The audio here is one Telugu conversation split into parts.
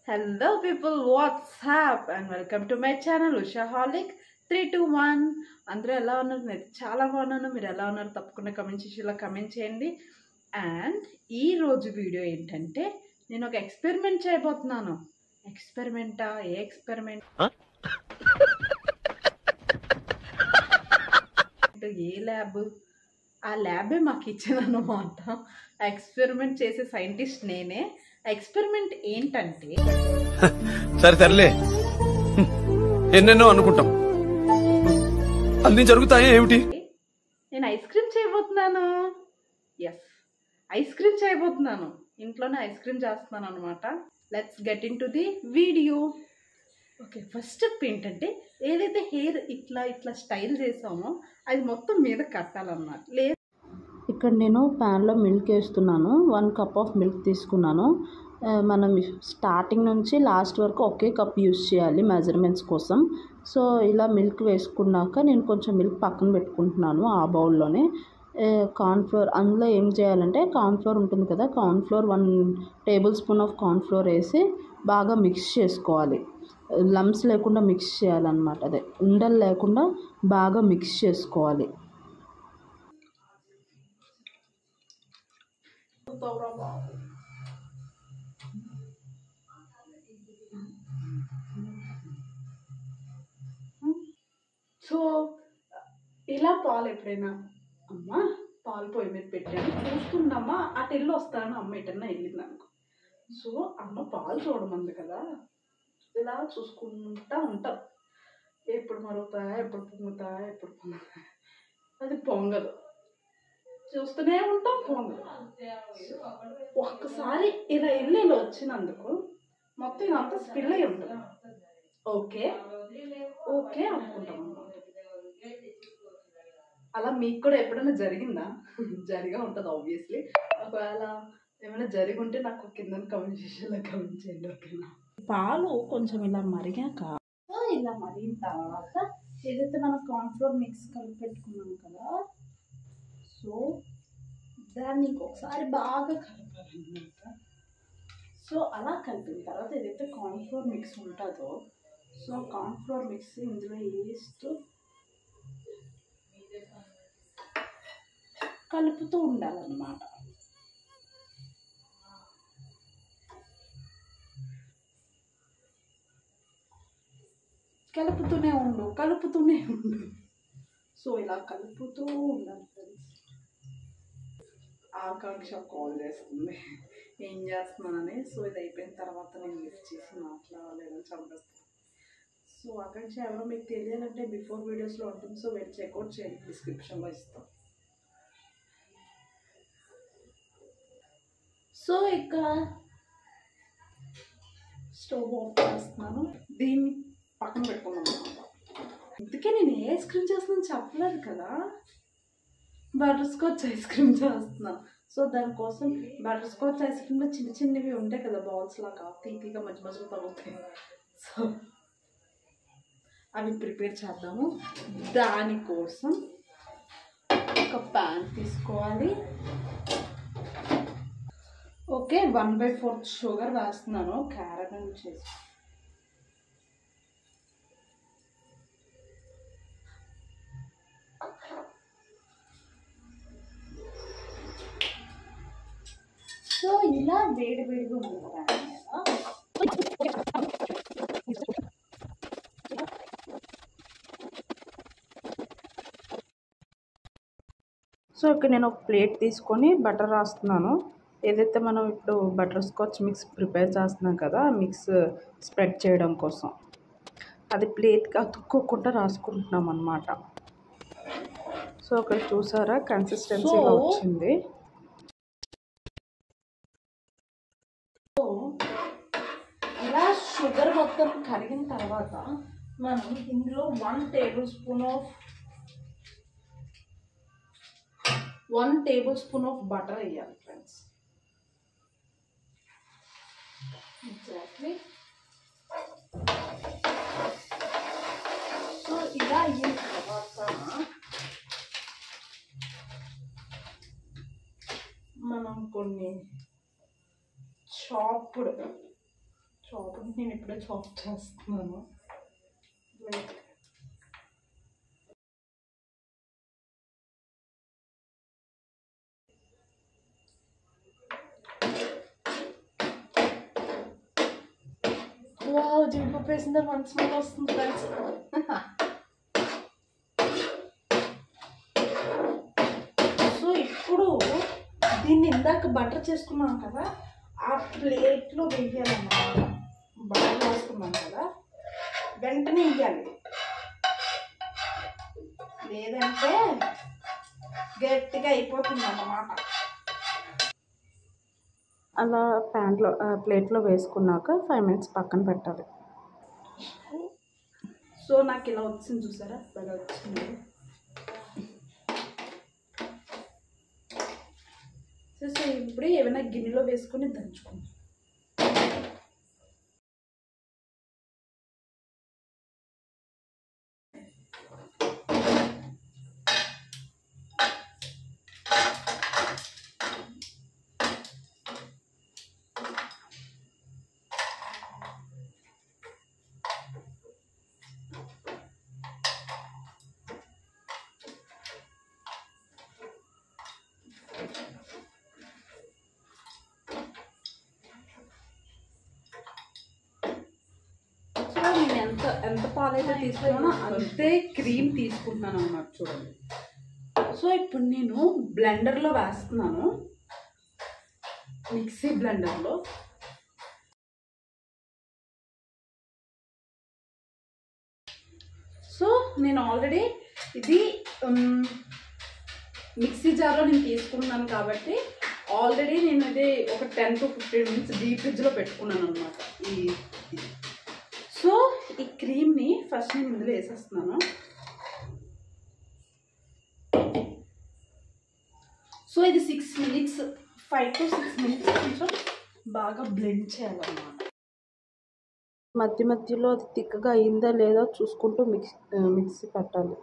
Hello people, what's up and welcome to my channel Ushaholic 321. అందరూ ఎలా ఉన్నారు? నేను చాలా బాగున్నాను. మీరు ఎలా ఉన్నారు? తప్పకుండా కమెంట్ సెక్షన్లో కమెంట్ చేయండి. అండ్ ఈ రోజు వీడియో ఏంటంటే నేను ఒక ఎక్స్పెరిమెంట్ చేయబోతున్నాను. ఎక్స్పెరిమెంటా? ఏ ఎక్స్పెరిమెంట్? ఏ ల్యాబ్? ఆ ల్యాబే మాకు ఇచ్చిందన్నమాట. ఎక్స్పెరిమెంట్ చేసే సైంటిస్ట్ నేనే. ఎక్స్పెరిమెంట్ ఏంటంటే సరే తరలే ఎన్నెన్నో అనుకుంటాం అన్ని జరుగుతాయి ఏమిటి. నేను ఐస్ క్రీమ్ చేయబోతున్నాను. ఎస్, ఐస్ క్రీమ్ చేయబోతున్నాను. ఇంట్లోనే ఐస్ క్రీమ్ చేస్తున్నాను అనమాట. Let's get in to the video. Okay, first step ఏంటంటే ఏదైతే హెయిర్ ఇట్లా స్టైల్ చేసామో అది మొత్తం మీద కట్టాలన్నమాట. లేదు, ఇక్కడ నేను ప్యాన్లో మిల్క్ వేస్తున్నాను. 1 కప్ ఆఫ్ మిల్క్ తీసుకున్నాను. మనం స్టార్టింగ్ నుంచి లాస్ట్ వరకు ఒకే కప్ యూస్ చేయాలి మెజర్మెంట్స్ కోసం. సో ఇలా మిల్క్ వేసుకున్నాక నేను కొంచెం మిల్క్ పక్కన పెట్టుకుంటున్నాను ఆ బౌల్లోనే. కార్న్ఫ్లోర్, అందులో ఏం చేయాలంటే కార్న్ఫ్లోర్ ఉంటుంది కదా, cornflour 1 table spoon of cornflour వేసి బాగా మిక్స్ చేసుకోవాలి. లమ్స్ లేకుండా మిక్స్ చేయాలన్నమాట. అదే ఉండలు లేకుండా బాగా మిక్స్ చేసుకోవాలి. సో ఇలా పాలు ఎప్పుడైనా అమ్మ పాలు పొయ్యి మీద పెట్టాను చూస్తుందమ్మా, అటు వెళ్ళి వస్తాను అమ్మ ఎటన్నా వెళ్ళింది అనుకో. సో అమ్మ పాలు చూడమంది కదా, ఇలా చూసుకుంటా ఉంటాం. ఎప్పుడు మరుగుతాయా, ఎప్పుడు పొంగుతాయా, ఎప్పుడు పొంగుతాయా. అది పొంగదు, చూస్తూనే ఉంటాం, పొంగదు. ఒక్కసారి ఇలా వెళ్ళి వచ్చినందుకు మొత్తం ఇదంతా స్పిల్ అయి ఉంటుంది. ఓకే ఓకే అనుకుంటాం అన్నమాట. అలా మీకు కూడా ఎప్పుడైనా జరిగిందా? జరిగా ఉంటుంది ఆబ్వియస్లీ. ఒకవేళ ఏమైనా జరిగి ఉంటే నాకు కింద కమెంట్ సెక్షన్లో కమెంట్ చేయండి, ఓకేనా? పాలు కొంచెం ఇలా మరిగాక, ఇలా మరిగిన తర్వాత ఏదైతే మనం కార్న్ఫ్లోర్ మిక్స్ కలిపి పెట్టుకున్నాం కదా, సో దాన్ని ఇంకొకసారి బాగా కలపాలన్నమాట. సో అలా కలిపిన తర్వాత ఏదైతే కార్న్ఫ్లోర్ మిక్స్ ఉంటుందో, సో కార్న్ఫ్లోర్ మిక్స్ ఇందులో వేస్తూ కలుపుతూ ఉండాలన్నమాట. కలుపుతూనే ఉండు. సో ఇలా కలుపుతూ ఉండాలి ఫ్రెండ్స్. ఆకాంక్ష కాల్ చేస్తుంది, ఏం చేస్తున్నానని. సో ఇది అయిపోయిన తర్వాత నేను లిఫ్ట్ చేసి మాట్లాడలేదని చంపేస్తాను. సో ఆకాంక్ష ఎవరో మీకు తెలియాలంటే బిఫోర్ వీడియోస్లో ఉంటుంది. సో వెళ్ళి చెక్అవుట్ చేయండి, డిస్క్రిప్షన్లో ఇస్తాం. సో ఇక్కడ స్టవ్ ఆఫ్ చేస్తున్నాను, దీన్ని పక్కన పెట్టుకున్నాను అనమాట. అందుకే నేను ఏ ఐస్ క్రీమ్ చేస్తున్నాను చెప్పలేదు కదా, బటర్ స్కాచ్ ఐస్ క్రీమ్ చేస్తున్నాను. సో దానికోసం బటర్ స్కాచ్ ఐస్ క్రీమ్లో చిన్నవి ఉంటాయి కదా, బాల్స్ లాగా తీపిగా మధ్య మధ్యలో తగ్గుతాయి. సో అవి ప్రిపేర్ చేద్దాము. దానికోసం ఒక ప్యాన్ తీసుకోవాలి. ఓకే, 1/4 షుగర్ వేస్తున్నాను, క్యారమెల్ చేసి. సో ఇలా వేడిగా ఉంటాను కదా. సో ఇక్కడ నేను ఒక ప్లేట్ తీసుకొని బటర్ రాస్తున్నాను. ఏదైతే మనం ఇప్పుడు బటర్ స్కాచ్ మిక్స్ ప్రిపేర్ చేస్తున్నాం కదా, మిక్స్ స్ప్రెడ్ చేయడం కోసం అది ప్లేట్కి అతుక్కోకుండా రాసుకుంటున్నాం అన్నమాట. సో ఇక్కడ చూసారా కన్సిస్టెన్సీ ఇలా వచ్చింది. సో ఇలా షుగర్ మొత్తం కరిగిన తర్వాత మనం ఇందులో 1 టేబుల్ స్పూన్ ఆఫ్ బటర్ వేయాలి ఫ్రెండ్స్. ఎగ్జాక్ట్లీ. సో ఇలా అయిన తర్వాత మనం కొన్ని చాప్డ్ చాప్ నేను ఇప్పుడే చాప్ చేస్తున్నాను. లైక్ వావ్, జీడిపప్పు వేసిన మంచి స్మెల్ వస్తుంది ఫ్రెండ్స్. సో ఇప్పుడు దీన్ని ఇందాక బటర్ చేసుకున్నాం కదా, ఆ ప్లేట్లో వేయాలన్నమాట. బటర్ వేసుకున్నాం కదా, వెంటనే వేయాలి, లేదంటే గట్టిగా అయిపోతుంది అన్నమాట. అలా ప్లేట్లో వేసుకున్నాక 5 minutes పక్కన పెట్టాలి. సో నాకు ఇలా వచ్చింది, చూసారా, బాగా వచ్చింది. సో ఇప్పుడు ఏమైనా గిన్నెలో వేసుకొని దంచుకుందాం. నేను ఎంత పాలైతే తీసుకున్నానో అంతే క్రీమ్ తీసుకుంటున్నాను అన్నమాట, చూడండి. సో ఇప్పుడు నేను బ్లెండర్లో వేస్తున్నాను, మిక్సీ బ్లెండర్లో. సో నేను ఆల్రెడీ ఇది మిక్సీ జార్లో నేను తీసుకున్నాను కాబట్టి ఆల్రెడీ నేను ఇది ఒక 10 to 15 minutes డీప్ ఫ్రిడ్జ్లో పెట్టుకున్నాను అనమాట. సో ఈ క్రీమ్ని ఫస్ట్ నేను ఇందులో వేసేస్తున్నాను. సో ఇది 6 minutes, 5 to 6 minutes కొంచెం బాగా బ్లెండ్ చేయాలన్నమాట. మధ్య మధ్యలో అది థిక్గా అయిందా లేదా చూసుకుంటూ మిక్సీ పెట్టాలి.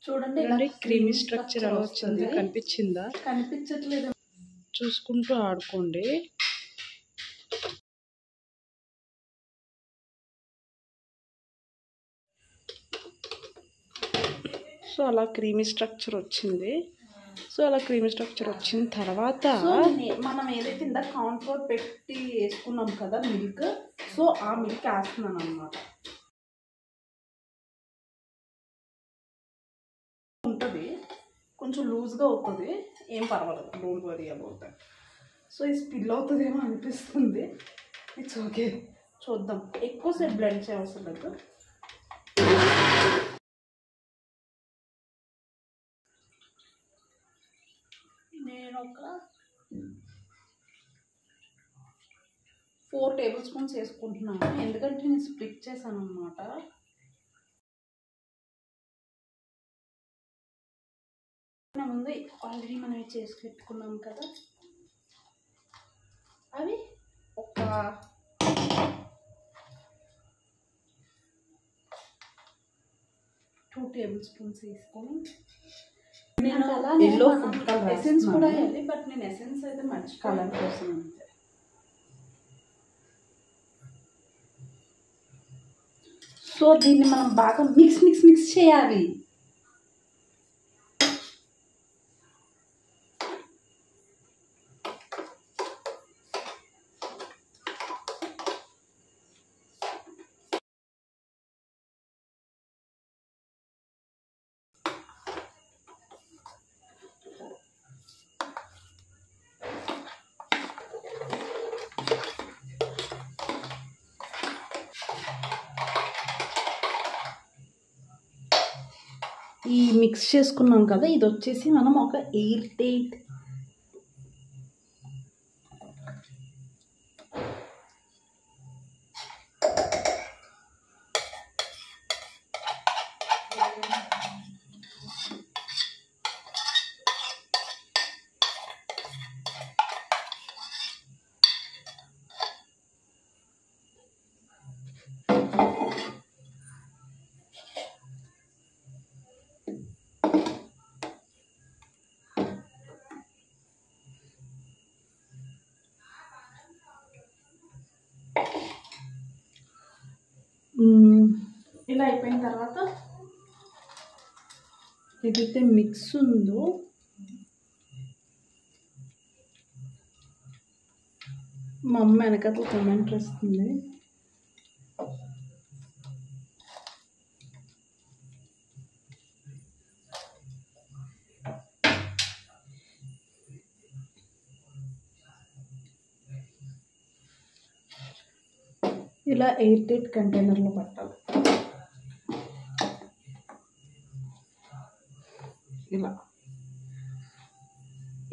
చూడండి క్రీమీ స్ట్రక్చర్ ఎలా వచ్చింది, కనిపించిందా? కనిపించట్లేదు, చూసుకుంటూ ఆడుకోండి. సో అలా క్రీమీ స్ట్రక్చర్ వచ్చింది. సో అలా క్రీమీ స్ట్రక్చర్ వచ్చిన తర్వాత మనం ఏదైతే ఇందాక కార్న్ ఫ్లోర్ పెట్టి వేసుకున్నాం కదా మిల్క్, సో ఆ మిల్క్ వేస్తున్నాను అన్నమాట. ఉంటుంది కొంచెం లూజ్గా అవుతుంది, ఏం పర్వాలేదు, don't worry about that. So ఇది స్పిల్ అవుతుందేమో అనిపిస్తుంది, ఇట్స్ ఓకే, చూద్దాం. ఎక్కువసేపు బ్లెండ్ చేయవలసిన లేదు. నేను ఒక 4 tablespoons వేసుకుంటున్నాను, ఎందుకంటే నేను స్ప్లిట్ చేశాను అన్నమాట. ముందు ఆల్రెడీ మనం చేసి పెట్టుకున్నాం కదా, అవి ఒక 2 tablespoons వేసుకొని, నేను ఎల్లో ఫుడ్ కలర్ ఎసెన్స్ కూడా వేయాలి, బట్ నేను ఎసెన్స్ అయితే మంచి కలర్ కోసం అంతే. సో దీన్ని మనం బాగా మిక్స్ చేయాలి. ఈ మిక్స్ చేసుకున్నాం కదా, ఇది వచ్చేసి మనం ఒక ఎయిర్ టైట్ ఇలా అయిపోయిన తర్వాత ఏదైతే మిక్స్ ఉందో మా అమ్మ వెనకట్ల కమెంట్ వస్తుంది. ఇలా ఎయిర్ టైట్ కంటైనర్లో పట్టాలి. ఇలా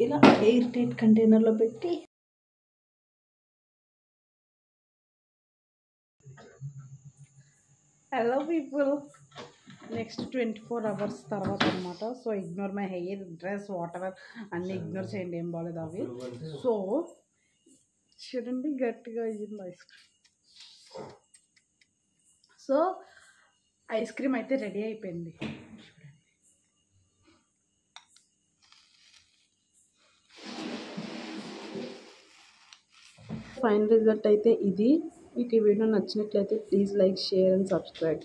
ఇలా ఎయిర్ టైట్ కంటైనర్లో పెట్టి హలో పీపుల్, నెక్స్ట్ 24 hours తర్వాత అనమాట. So ignore my hair, dress, what ever అన్నీ ఇగ్నోర్ చేయండి, ఏం బాగాలేదు అవి. సో చూడండి గట్టిగా అయ్యింది ice cream. So ice cream అయితే రెడీ అయిపోయింది. ఫైనల్ రిజల్ట్ అయితే ఇది. మీకు ఈ వీడియో నచ్చినట్లయితే please like, share and subscribe.